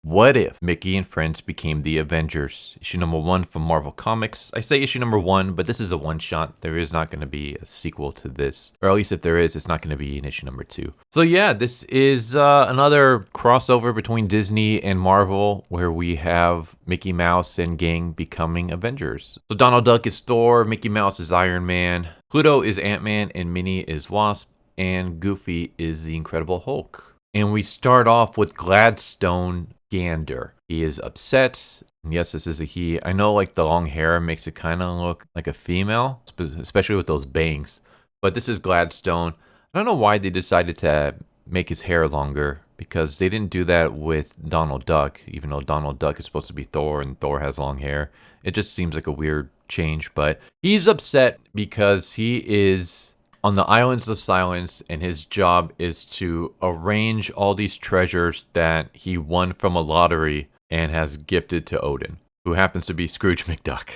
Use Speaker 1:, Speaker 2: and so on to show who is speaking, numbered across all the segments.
Speaker 1: What if Mickey and friends became the Avengers? Issue number 1 from Marvel Comics. I say issue number 1, but this is a one-shot. There is not going to be a sequel to this. Or at least if there is, it's not going to be in issue number 2. So yeah, this is another crossover between Disney and Marvel where we have Mickey Mouse and gang becoming Avengers. So Donald Duck is Thor, Mickey Mouse is Iron Man, Pluto is Ant-Man, and Minnie is Wasp, and Goofy is the Incredible Hulk. And we start off with Gladstone Gander. He is upset. Yes, this is a he. I know like the long hair makes it kind of look like a female, especially with those bangs. But this is Gladstone. I don't know why they decided to make his hair longer because they didn't do that with Donald Duck, even though Donald Duck is supposed to be Thor and Thor has long hair. It just seems like a weird change, but he's upset because he is on the Islands of Silence, and his job is to arrange all these treasures that he won from a lottery and has gifted to Odin, who happens to be Scrooge McDuck.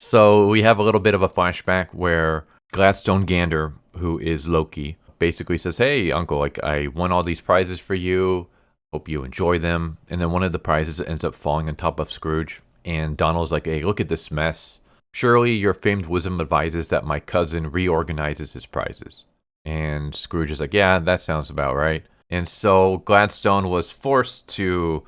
Speaker 1: So we have a little bit of a flashback where Gladstone Gander, who is Loki, basically says, hey, uncle, like I won all these prizes for you. Hope you enjoy them. And then one of the prizes ends up falling on top of Scrooge. And Donald's like, hey, look at this mess. Surely your famed wisdom advises that my cousin reorganizes his prizes. And Scrooge is like, yeah, that sounds about right. And so Gladstone was forced to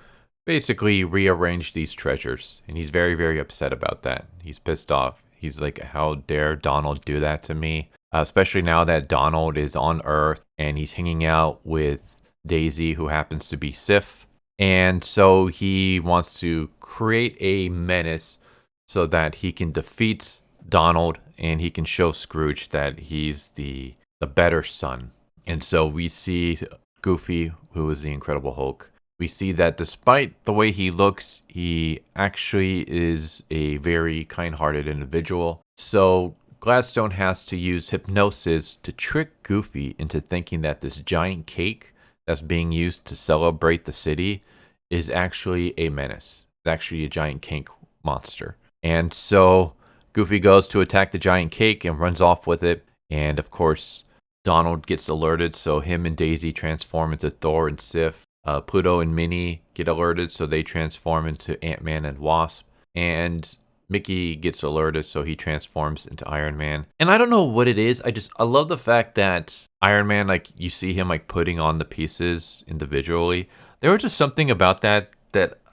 Speaker 1: basically rearrange these treasures. And he's very, very upset about that. He's pissed off. He's like, how dare Donald do that to me? Especially now that Donald is on Earth and he's hanging out with Daisy, who happens to be Sif. And so he wants to create a menace so that he can defeat Donald and he can show Scrooge that he's the better son. And so we see Goofy, who is the Incredible Hulk. We see that despite the way he looks, he actually is a very kind-hearted individual. So Gladstone has to use hypnosis to trick Goofy into thinking that this giant cake that's being used to celebrate the city is actually a menace. It's actually a giant cake monster. And so Goofy goes to attack the giant cake and runs off with it. And of course, Donald gets alerted, so him and Daisy transform into Thor and Sif. Pluto and Minnie get alerted, so they transform into Ant-Man and Wasp. And Mickey gets alerted, so he transforms into Iron Man. And I don't know what it is. I love the fact that Iron Man, like you see him like putting on the pieces individually. There was just something about that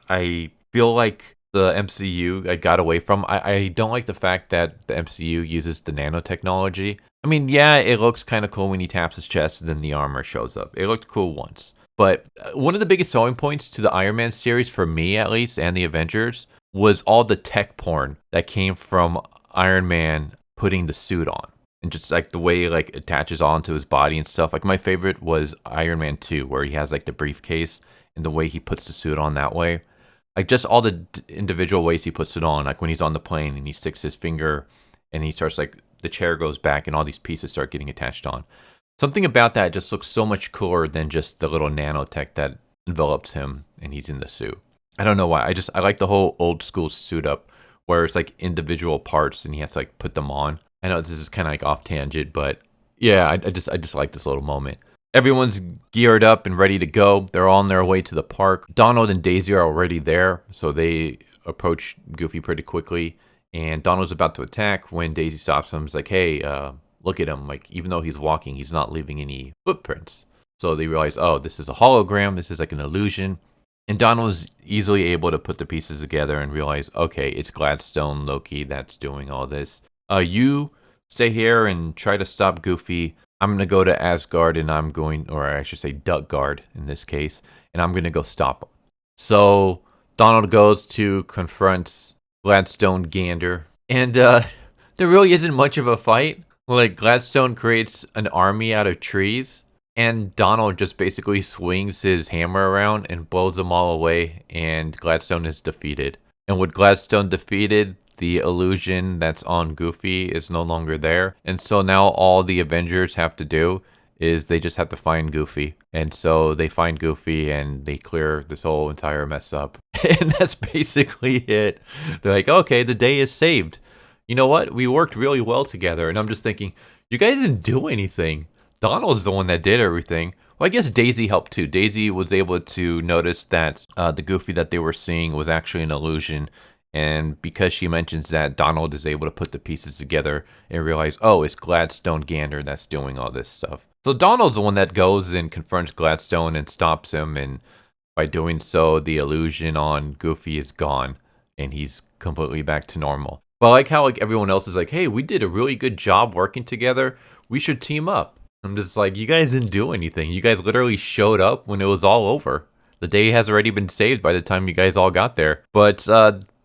Speaker 1: I feel like the MCU I got away from. I don't like the fact that the MCU uses the nanotechnology. I mean, yeah, it looks kind of cool when he taps his chest and then the armor shows up. It looked cool once. But one of the biggest selling points to the Iron Man series, for me at least, and the Avengers, was all the tech porn that came from Iron Man putting the suit on. And just like the way like attaches onto his body and stuff. Like my favorite was Iron Man 2, where he has like the briefcase and the way he puts the suit on that way. Like just all the individual ways he puts it on, like when he's on the plane and he sticks his finger and he starts like the chair goes back and all these pieces start getting attached on. Something about that just looks so much cooler than just the little nanotech that envelops him and he's in the suit. I don't know why. I like the whole old school suit up where it's like individual parts and he has to like put them on. I know this is kind of like off tangent, but yeah, I just like this little moment. Everyone's geared up and ready to go. They're all on their way to the park. Donald and Daisy are already there, so they approach Goofy pretty quickly. And Donald's about to attack when Daisy stops him. He's like, hey, look at him. Like, even though he's walking, he's not leaving any footprints. So they realize, oh, this is a hologram. This is like an illusion. And Donald's easily able to put the pieces together and realize, okay, it's Gladstone-Loki that's doing all this. You stay here and try to stop Goofy. I'm going to go to Asgard and I'm going, or I should say Duckguard in this case, and I'm going to go stop him. So Donald goes to confront Gladstone Gander, and there really isn't much of a fight. Like Gladstone creates an army out of trees, and Donald just basically swings his hammer around and blows them all away, and Gladstone is defeated. And with Gladstone defeated, the illusion that's on Goofy is no longer there. And so now all the Avengers have to do is they just have to find Goofy. And so they find Goofy and they clear this whole entire mess up. And that's basically it. They're like, okay, the day is saved. You know what? We worked really well together. And I'm just thinking, you guys didn't do anything. Donald's the one that did everything. Well, I guess Daisy helped too. Daisy was able to notice that the Goofy that they were seeing was actually an illusion. And because she mentions that, Donald is able to put the pieces together and realize, oh, it's Gladstone Gander that's doing all this stuff. So Donald's the one that goes and confronts Gladstone and stops him. And by doing so, the illusion on Goofy is gone. And he's completely back to normal. But I like how like everyone else is like, hey, we did a really good job working together. We should team up. I'm just like, you guys didn't do anything. You guys literally showed up when it was all over. The day has already been saved by the time you guys all got there. But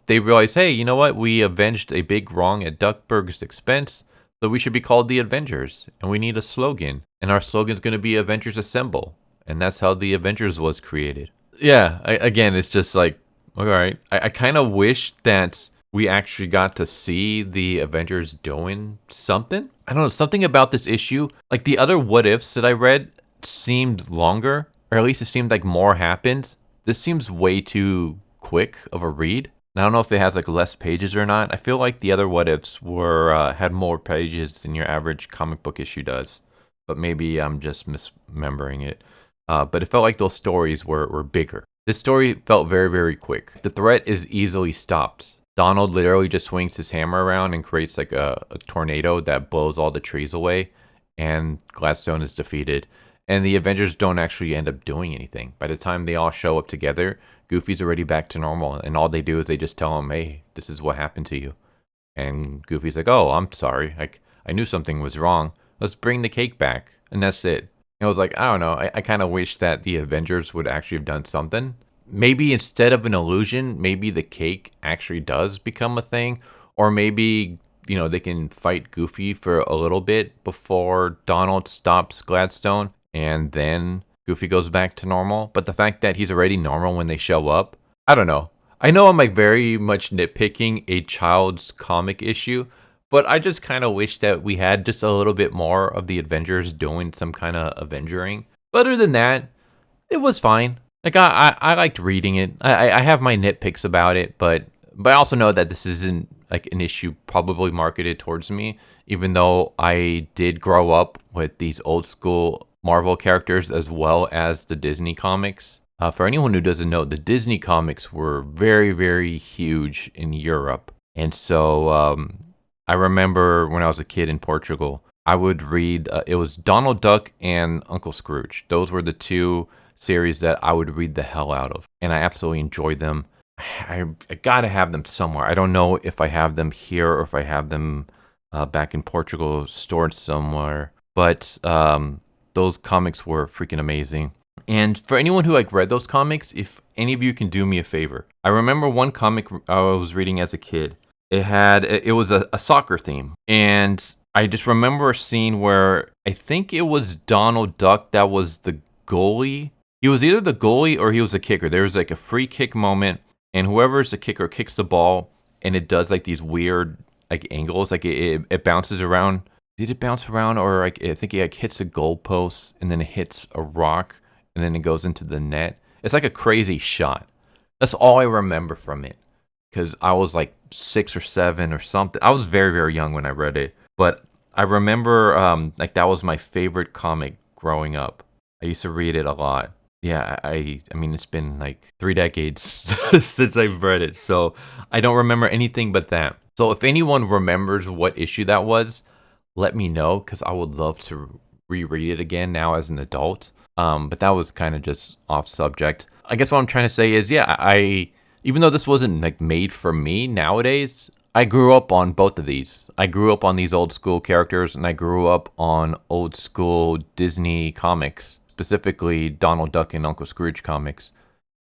Speaker 1: they realized, hey, you know what? We avenged a big wrong at Duckburg's expense, so we should be called the Avengers. And we need a slogan. And our slogan's going to be Avengers Assemble. And that's how the Avengers was created. Yeah, again, it's just like, all right. I kind of wish that we actually got to see the Avengers doing something. I don't know, something about this issue. Like the other what ifs that I read seemed longer, or at least it seemed like more happened. This seems way too quick of a read. And I don't know if it has like less pages or not. I feel like the other what ifs were had more pages than your average comic book issue does. But maybe I'm just misremembering it. But it felt like those stories were bigger. This story felt very, very quick. The threat is easily stopped. Donald literally just swings his hammer around and creates like a tornado that blows all the trees away, and Gladstone is defeated. And the Avengers don't actually end up doing anything. By the time they all show up together, Goofy's already back to normal, and all they do is they just tell him, hey, this is what happened to you. And Goofy's like, oh, I'm sorry. I knew something was wrong. Let's bring the cake back. And that's it. And I was like, I don't know. I kind of wish that the Avengers would actually have done something. Maybe instead of an illusion, maybe the cake actually does become a thing. Or maybe, you know, they can fight Goofy for a little bit before Donald stops Gladstone. And then Goofy goes back to normal. But the fact that he's already normal when they show up, I don't know. I know I'm like very much nitpicking a child's comic issue. But I just kind of wish that we had just a little bit more of the Avengers doing some kind of Avengering. But other than that, it was fine. Like, I liked reading it. I have my nitpicks about it, but I also know that this isn't like an issue probably marketed towards me, even though I did grow up with these old school Marvel characters as well as the Disney comics. For anyone who doesn't know, the Disney comics were very, very huge in Europe. And so I remember when I was a kid in Portugal, I would read, it was Donald Duck and Uncle Scrooge. Those were the two series that I would read the hell out of, and I absolutely enjoyed them. I gotta have them somewhere. I don't know if I have them here or if I have them back in Portugal stored somewhere, but those comics were freaking amazing. And for anyone who like read those comics, if any of you can do me a favor, I remember one comic I was reading as a kid. It was a soccer theme, and I just remember a scene where I think it was Donald Duck that was the goalie. He was either the goalie or he was a kicker. There was like a free kick moment, and whoever's the kicker kicks the ball, and it does like these weird like angles, like it bounces around. Did it bounce around, or like I think it like hits a goalpost and then it hits a rock and then it goes into the net. It's like a crazy shot. That's all I remember from it, because I was like 6 or 7 or something. I was very, very young when I read it, but I remember like that was my favorite comic growing up. I used to read it a lot. Yeah, I mean, it's been like 3 decades since I've read it, so I don't remember anything but that. So if anyone remembers what issue that was, let me know, because I would love to reread it again now as an adult. But that was kind of just off subject. I guess what I'm trying to say is, yeah, even though this wasn't like made for me nowadays, I grew up on both of these. I grew up on these old school characters, and I grew up on old school Disney comics, specifically Donald Duck and Uncle Scrooge comics.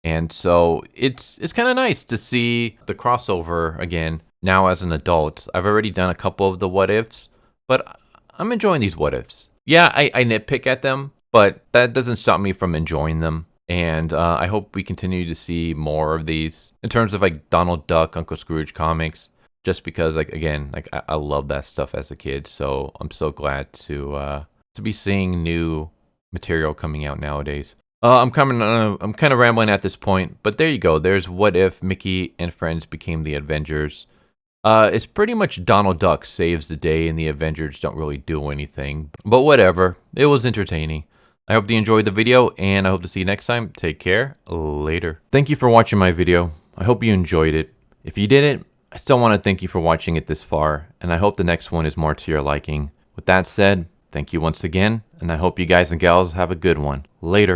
Speaker 1: And so it's kind of nice to see the crossover again now as an adult. I've already done a couple of the what ifs, but I'm enjoying these what ifs. Yeah, I nitpick at them, but that doesn't stop me from enjoying them. And I hope we continue to see more of these in terms of like Donald Duck, Uncle Scrooge comics, just because like, again, like I love that stuff as a kid. So I'm so glad to be seeing new material coming out nowadays. I'm kind of rambling at this point, but there you go. There's what if Mickey and friends became the Avengers. It's pretty much Donald Duck saves the day and the Avengers don't really do anything, but whatever. It was entertaining. I hope you enjoyed the video, and I hope to see you next time. Take care. Later. Thank you for watching my video. I hope you enjoyed it. If you didn't, I still want to thank you for watching it this far, and I hope the next one is more to your liking. With that said, thank you once again, and I hope you guys and gals have a good one. Later.